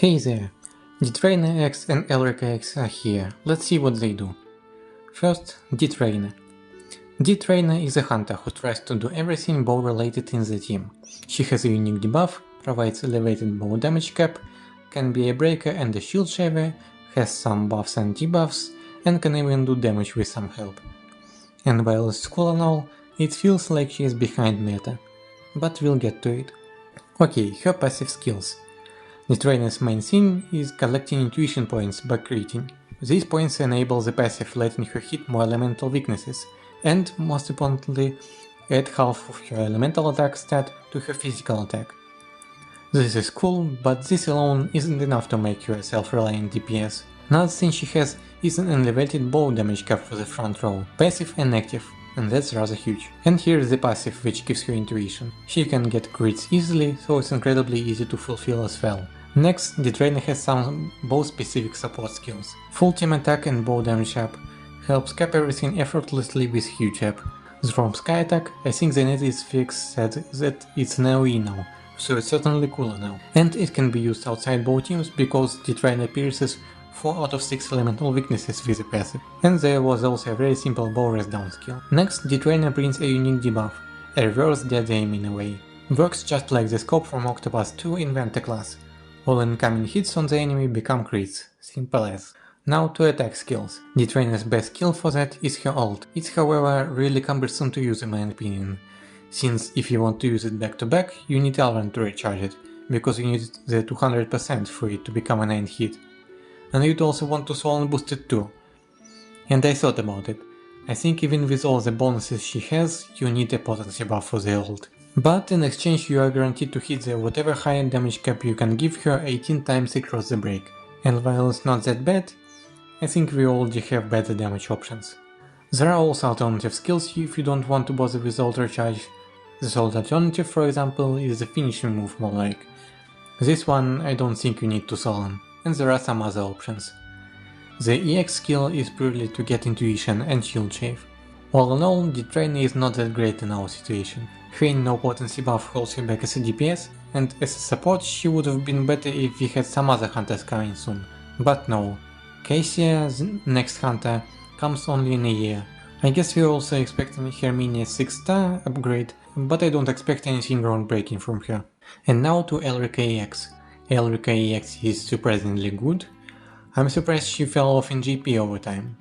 Hey there, Ditraina X and Elrica X are here, let's see what they do. First, Ditraina. Ditraina is a hunter who tries to do everything bow related in the team. She has a unique debuff, provides elevated bow damage cap, can be a breaker and a shield shaver, has some buffs and debuffs, and can even do damage with some help. And while it's cool and all, it feels like she is behind meta. But we'll get to it. Okay, her passive skills. Ditraina's main thing is collecting intuition points by critting. These points enable the passive, letting her hit more elemental weaknesses, and, most importantly, add half of her elemental attack stat to her physical attack. This is cool, but this alone isn't enough to make her a self-reliant DPS. Another thing she has is an elevated bow damage cap for the front row, passive and active, and that's rather huge. And here is the passive, which gives her intuition. She can get crits easily, so it's incredibly easy to fulfill as well. Next, Ditraina has some bow-specific support skills. Full team attack and bow damage up helps cap everything effortlessly with huge up. From Sky Attack, I think the native fix said that it's knyow-it-all, so it's certainly cooler now. And it can be used outside bow teams because Ditraina pierces 4 out of 6 elemental weaknesses with a passive. And there was also a very simple bow rest down skill. Next, Ditraina brings a unique debuff, a reverse dead aim in a way. Works just like the scope from Octopath 2 in Vanta class. All incoming hits on the enemy become crits, simple as. Now to attack skills. Ditraina's best skill for that is her ult. It's however really cumbersome to use in my opinion, since if you want to use it back to back, you need Elrica to recharge it, because you need the 200% for it to become an end hit. And you'd also want to soul and boost it too. And I thought about it. I think even with all the bonuses she has, you need a potency buff for the ult. But in exchange you are guaranteed to hit the whatever higher damage cap you can give her 18 times across the break. And while it's not that bad, I think we already have better damage options. There are also alternative skills if you don't want to bother with ult recharge. The sole alternative, for example, is the finishing move more like. This one I don't think you need to summon, and there are some other options. The EX skill is purely to get intuition and shield shave. All in all, Ditraina is not that great in our situation. Her no potency buff holds her back as a DPS, and as a support she would have been better if we had some other hunters coming soon. But no. Cassia, the next hunter, comes only in a year. I guess we're also expecting her mini 6-star upgrade, but I don't expect anything groundbreaking from her. And now to Elrica EX. Elrica EX is surprisingly good. I'm surprised she fell off in GP over time.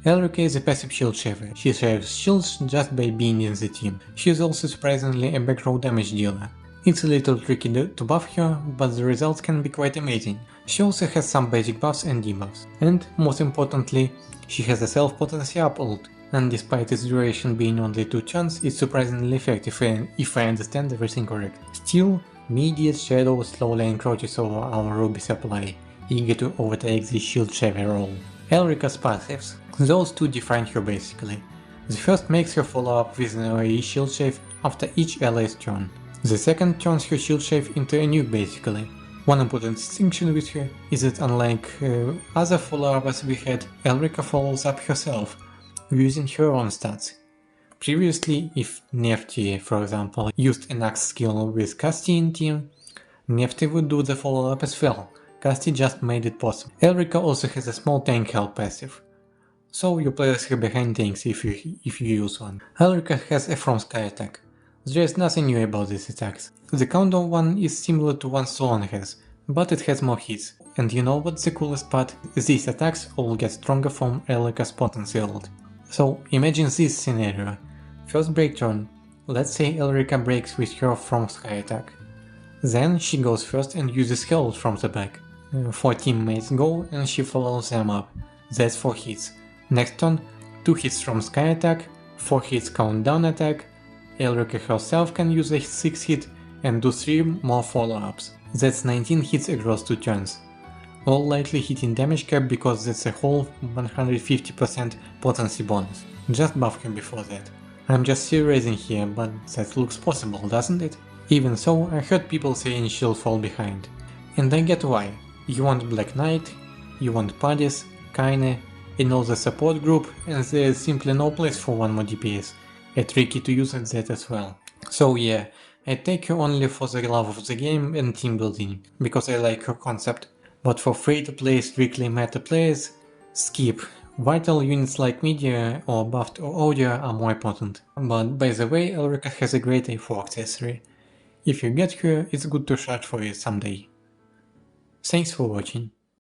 Elrica is a passive shield shaver. She shaves shields just by being in the team. She is also surprisingly a back row damage dealer. It's a little tricky to buff her, but the results can be quite amazing. She also has some basic buffs and debuffs. And, most importantly, she has a self-potency up ult, and despite its duration being only 2 turns, it's surprisingly effective if I understand everything correct. Still, immediate shadow slowly encroaches over our ruby supply, eager to overtake the shield shaver role. Elrica's passives. Those two define her basically. The first makes her follow up with an AoE shield shave after each ally's turn. The second turns her shield shave into a nuke basically. One important distinction with her is that unlike other follow-ups we had, Elrica follows up herself, using her own stats. Previously, if Nefty, for example, used an axe skill with Casti in team, Nefty would do the follow-up as well. Casti just made it possible. Elrica also has a small tank help passive, so you place her behind tanks if you use one. Elrica has a from Sky attack. There is nothing new about these attacks. The countdown one is similar to one Solon has, but it has more hits. And you know what's the coolest part? These attacks all get stronger from Elrica's potency ult. So imagine this scenario. First break turn. Let's say Elrica breaks with her from Sky attack. Then she goes first and uses her ult from the back. 4 teammates go and she follows them up. That's 4 hits. Next turn, 2 hits from Sky attack, 4 hits countdown attack, Elrica herself can use a 6 hit and do 3 more follow-ups. That's 19 hits across 2 turns. All likely hitting damage cap because that's a whole 150% potency bonus. Just buff her before that. I'm just theorizing here, but that looks possible, doesn't it? Even so, I heard people saying she'll fall behind. And I get why. You want Black Knight, you want Padis, Kaine, another support group, and there's simply no place for one more DPS. A tricky to use at that as well. So yeah, I take her only for the love of the game and team building, because I like her concept, but for free-to-play strictly meta players, skip. Vital units like media or buffed or audio are more important. But by the way, Elrica has a great A4 accessory. If you get her, it's good to search for it someday. Thanks for watching.